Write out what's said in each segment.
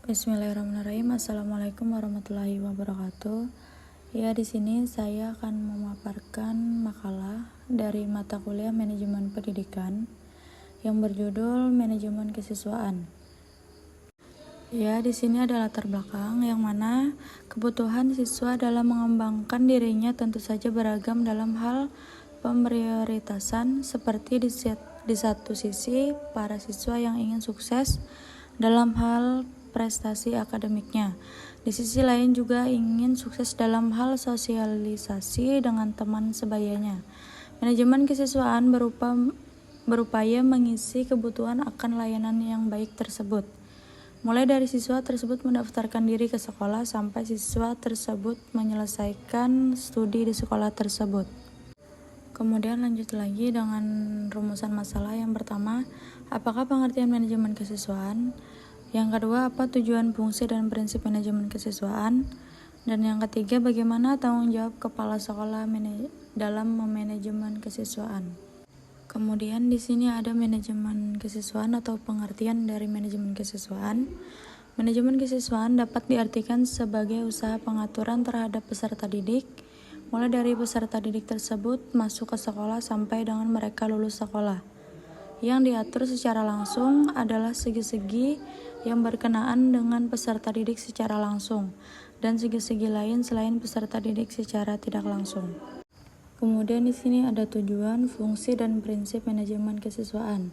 Bismillahirrahmanirrahim. Assalamualaikum warahmatullahi wabarakatuh. Ya, di sini saya akan memaparkan makalah dari mata kuliah Manajemen Pendidikan yang berjudul Manajemen Kesiswaan. Ya, di sini ada latar belakang yang mana kebutuhan siswa dalam mengembangkan dirinya tentu saja beragam dalam hal pemprioritasan, seperti di satu sisi para siswa yang ingin sukses dalam hal prestasi akademiknya. Di sisi lain juga ingin sukses dalam hal sosialisasi dengan teman sebayanya. Manajemen kesiswaan berupaya mengisi kebutuhan akan layanan yang baik tersebut. Mulai dari siswa tersebut mendaftarkan diri ke sekolah sampai siswa tersebut menyelesaikan studi di sekolah tersebut. Kemudian lanjut lagi dengan rumusan masalah. Yang pertama, apakah pengertian manajemen kesiswaan? Yang kedua, apa tujuan, fungsi, dan prinsip manajemen kesiswaan? Dan yang ketiga, bagaimana tanggung jawab kepala sekolah dalam memanajemen kesiswaan? Kemudian di sini ada manajemen kesiswaan atau pengertian dari manajemen kesiswaan. Manajemen kesiswaan dapat diartikan sebagai usaha pengaturan terhadap peserta didik, mulai dari peserta didik tersebut masuk ke sekolah sampai dengan mereka lulus sekolah. Yang diatur secara langsung adalah segi-segi yang berkenaan dengan peserta didik secara langsung, dan segi-segi lain selain peserta didik secara tidak langsung. Kemudian di sini ada tujuan, fungsi, dan prinsip manajemen kesiswaan.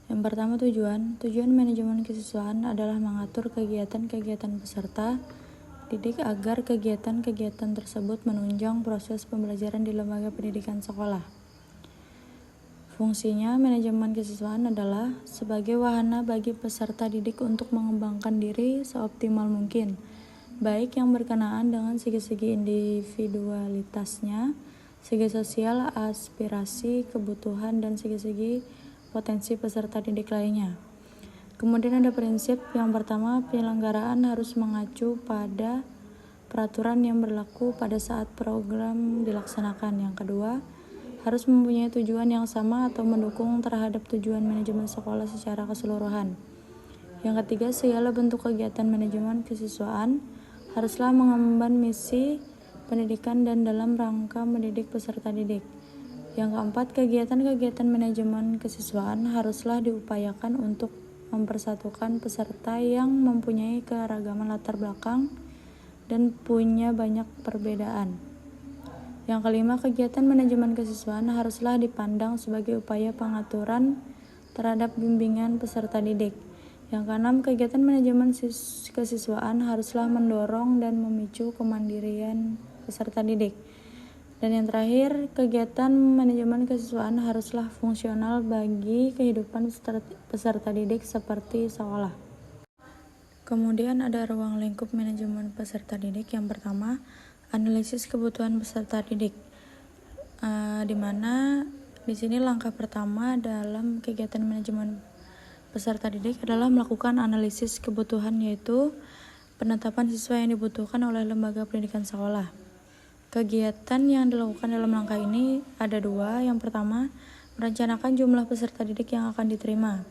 Yang pertama, tujuan manajemen kesiswaan adalah mengatur kegiatan-kegiatan peserta didik agar kegiatan-kegiatan tersebut menunjang proses pembelajaran di lembaga pendidikan sekolah. Fungsinya, manajemen kesiswaan adalah sebagai wahana bagi peserta didik untuk mengembangkan diri seoptimal mungkin, baik yang berkenaan dengan segi-segi individualitasnya, segi sosial, aspirasi, kebutuhan, dan segi-segi potensi peserta didik lainnya. Kemudian ada prinsip. Yang pertama, penyelenggaraan harus mengacu pada peraturan yang berlaku pada saat program dilaksanakan. Yang kedua, harus mempunyai tujuan yang sama atau mendukung terhadap tujuan manajemen sekolah secara keseluruhan. Yang ketiga, segala bentuk kegiatan manajemen kesiswaan haruslah mengemban misi pendidikan dan dalam rangka mendidik peserta didik. Yang keempat, kegiatan-kegiatan manajemen kesiswaan haruslah diupayakan untuk mempersatukan peserta yang mempunyai keragaman latar belakang dan punya banyak perbedaan. Yang kelima, kegiatan manajemen kesiswaan haruslah dipandang sebagai upaya pengaturan terhadap bimbingan peserta didik. Yang keenam, kegiatan manajemen kesiswaan haruslah mendorong dan memicu kemandirian peserta didik. Dan yang terakhir, kegiatan manajemen kesiswaan haruslah fungsional bagi kehidupan peserta didik seperti sekolah. Kemudian ada ruang lingkup manajemen peserta didik. Yang pertama, analisis kebutuhan peserta didik, di mana di sini langkah pertama dalam kegiatan manajemen peserta didik adalah melakukan analisis kebutuhan, yaitu penetapan siswa yang dibutuhkan oleh lembaga pendidikan sekolah. Kegiatan yang dilakukan dalam langkah ini ada dua. Yang pertama, merencanakan jumlah peserta didik yang akan diterima.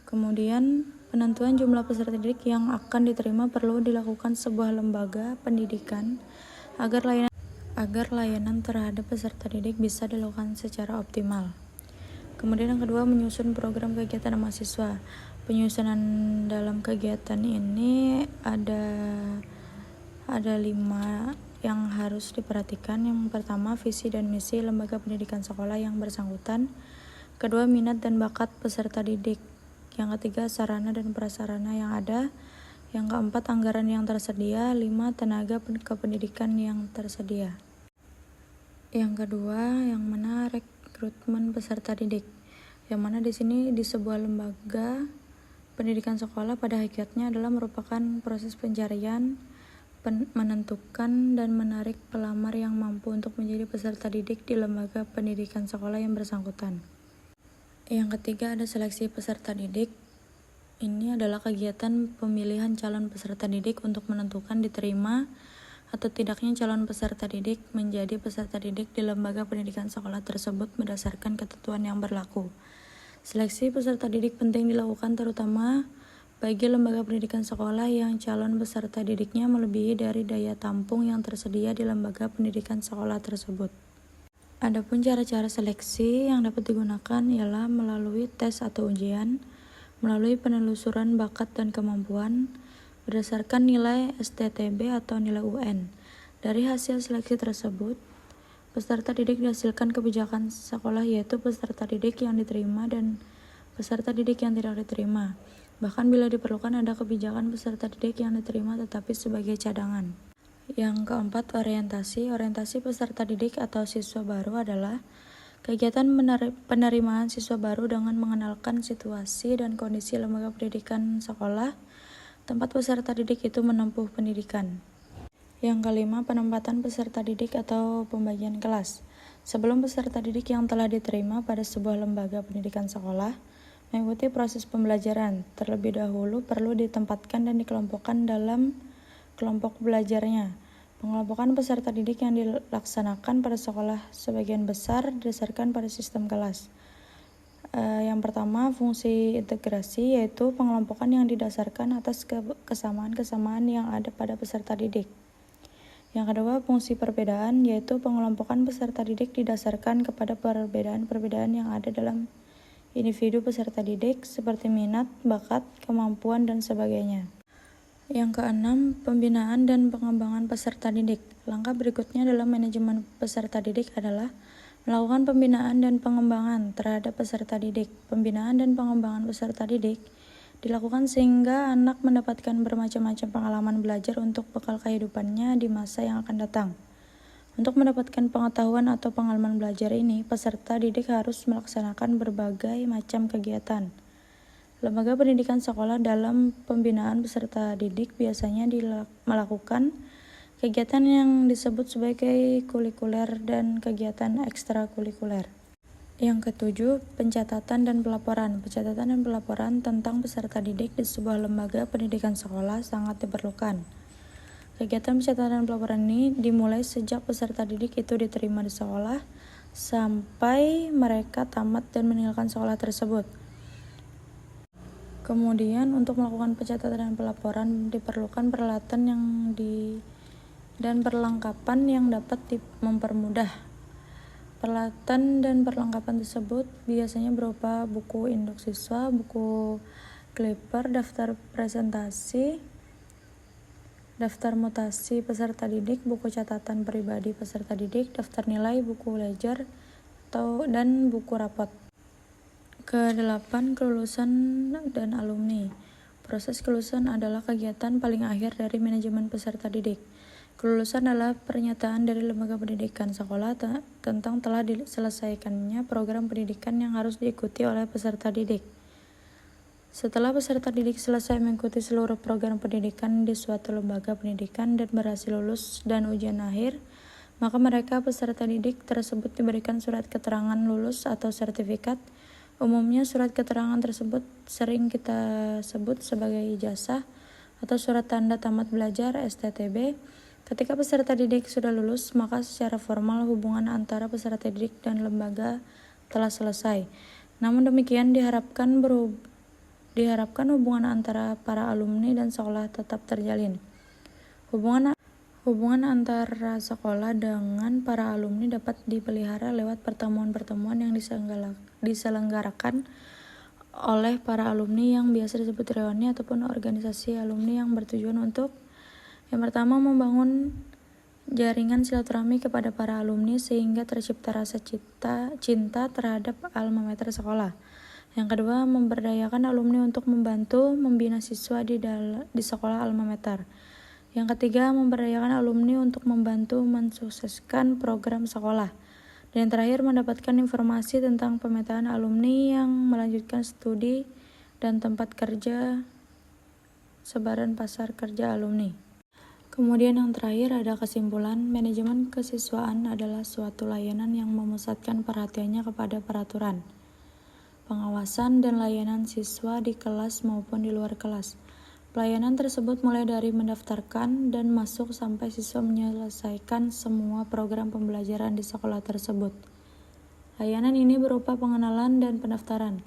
Kemudian penentuan jumlah peserta didik yang akan diterima perlu dilakukan sebuah lembaga pendidikan agar layanan terhadap peserta didik bisa dilakukan secara optimal. Kemudian yang kedua, menyusun program kegiatan mahasiswa. Penyusunan dalam kegiatan ini ada 5 yang harus diperhatikan. Yang pertama, visi dan misi lembaga pendidikan sekolah yang bersangkutan. Kedua, minat dan bakat peserta didik. Yang ketiga, sarana dan prasarana yang ada. Yang keempat, anggaran yang tersedia. 5, tenaga kependidikan yang tersedia. Yang kedua, yang mana rekrutmen peserta didik. Yang mana di sini di sebuah lembaga pendidikan sekolah pada hakikatnya adalah merupakan proses pencarian, menentukan dan menarik pelamar yang mampu untuk menjadi peserta didik di lembaga pendidikan sekolah yang bersangkutan. Yang ketiga, ada seleksi peserta didik. Ini adalah kegiatan pemilihan calon peserta didik untuk menentukan diterima atau tidaknya calon peserta didik menjadi peserta didik di lembaga pendidikan sekolah tersebut berdasarkan ketentuan yang berlaku. Seleksi peserta didik penting dilakukan terutama bagi lembaga pendidikan sekolah yang calon peserta didiknya melebihi dari daya tampung yang tersedia di lembaga pendidikan sekolah tersebut. Adapun cara-cara seleksi yang dapat digunakan ialah melalui tes atau ujian, melalui penelusuran bakat dan kemampuan, berdasarkan nilai STTB atau nilai UN. Dari hasil seleksi tersebut, peserta didik dihasilkan kebijakan sekolah, yaitu peserta didik yang diterima dan peserta didik yang tidak diterima. Bahkan bila diperlukan ada kebijakan peserta didik yang diterima tetapi sebagai cadangan. Yang keempat, orientasi. Orientasi peserta didik atau siswa baru adalah kegiatan penerimaan siswa baru dengan mengenalkan situasi dan kondisi lembaga pendidikan sekolah tempat peserta didik itu menempuh pendidikan. Yang kelima, penempatan peserta didik atau pembagian kelas. Sebelum peserta didik yang telah diterima pada sebuah lembaga pendidikan sekolah mengikuti proses pembelajaran, terlebih dahulu perlu ditempatkan dan dikelompokkan dalam kelompok belajarnya. Pengelompokan peserta didik yang dilaksanakan pada sekolah sebagian besar didasarkan pada sistem kelas. Yang pertama, fungsi integrasi, yaitu pengelompokan yang didasarkan atas kesamaan-kesamaan yang ada pada peserta didik. Yang kedua, fungsi perbedaan, yaitu pengelompokan peserta didik didasarkan kepada perbedaan-perbedaan yang ada dalam individu peserta didik seperti minat, bakat, kemampuan, dan sebagainya. Yang keenam, pembinaan dan pengembangan peserta didik. Langkah berikutnya dalam manajemen peserta didik adalah melakukan pembinaan dan pengembangan terhadap peserta didik. Pembinaan dan pengembangan peserta didik dilakukan sehingga anak mendapatkan bermacam-macam pengalaman belajar untuk bekal kehidupannya di masa yang akan datang. Untuk mendapatkan pengetahuan atau pengalaman belajar ini, peserta didik harus melaksanakan berbagai macam kegiatan. Lembaga pendidikan sekolah dalam pembinaan peserta didik biasanya melakukan kegiatan yang disebut sebagai kulikuler dan kegiatan ekstrakurikuler. Yang ketujuh, pencatatan dan pelaporan. Pencatatan dan pelaporan tentang peserta didik di sebuah lembaga pendidikan sekolah sangat diperlukan. Kegiatan pencatatan dan pelaporan ini dimulai sejak peserta didik itu diterima di sekolah sampai mereka tamat dan meninggalkan sekolah tersebut. Kemudian untuk melakukan pencatatan dan pelaporan diperlukan peralatan dan perlengkapan yang dapat mempermudah. Peralatan dan perlengkapan tersebut biasanya berupa buku induk siswa, buku clipper, daftar presentasi, daftar mutasi peserta didik, buku catatan pribadi peserta didik, daftar nilai, buku ledger, dan buku rapot. Kedelapan, kelulusan dan alumni. Proses kelulusan adalah kegiatan paling akhir dari manajemen peserta didik. Kelulusan adalah pernyataan dari lembaga pendidikan sekolah tentang telah diselesaikannya program pendidikan yang harus diikuti oleh peserta didik. Setelah peserta didik selesai mengikuti seluruh program pendidikan di suatu lembaga pendidikan dan berhasil lulus dan ujian akhir, maka mereka peserta didik tersebut diberikan surat keterangan lulus atau sertifikat. Umumnya surat keterangan tersebut sering kita sebut sebagai ijazah atau surat tanda tamat belajar STTB. Ketika peserta didik sudah lulus, maka secara formal hubungan antara peserta didik dan lembaga telah selesai. Namun demikian diharapkan hubungan antara para alumni dan sekolah tetap terjalin. Hubungan antara sekolah dengan para alumni dapat dipelihara lewat pertemuan-pertemuan yang diselenggarakan oleh para alumni yang biasa disebut reuni ataupun organisasi alumni yang bertujuan untuk yang pertama membangun jaringan silaturahmi kepada para alumni sehingga tercipta rasa cinta terhadap alma mater sekolah. Yang kedua, memberdayakan alumni untuk membantu membina siswa di sekolah alma mater. Yang ketiga, memberdayakan alumni untuk membantu mensukseskan program sekolah. Dan yang terakhir, mendapatkan informasi tentang pemetaan alumni yang melanjutkan studi dan tempat kerja, sebaran pasar kerja alumni. Kemudian yang terakhir ada kesimpulan, manajemen kesiswaan adalah suatu layanan yang memusatkan perhatiannya kepada peraturan, pengawasan, dan layanan siswa di kelas maupun di luar kelas. Pelayanan tersebut mulai dari mendaftarkan dan masuk sampai siswa menyelesaikan semua program pembelajaran di sekolah tersebut. Layanan ini berupa pengenalan dan pendaftaran,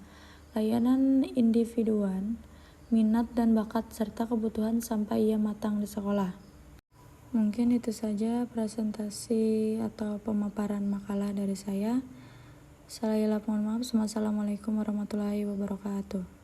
layanan individuan, minat dan bakat, serta kebutuhan sampai ia matang di sekolah. Mungkin itu saja presentasi atau pemaparan makalah dari saya. Mohon maaf. Wassalamualaikum warahmatullahi wabarakatuh.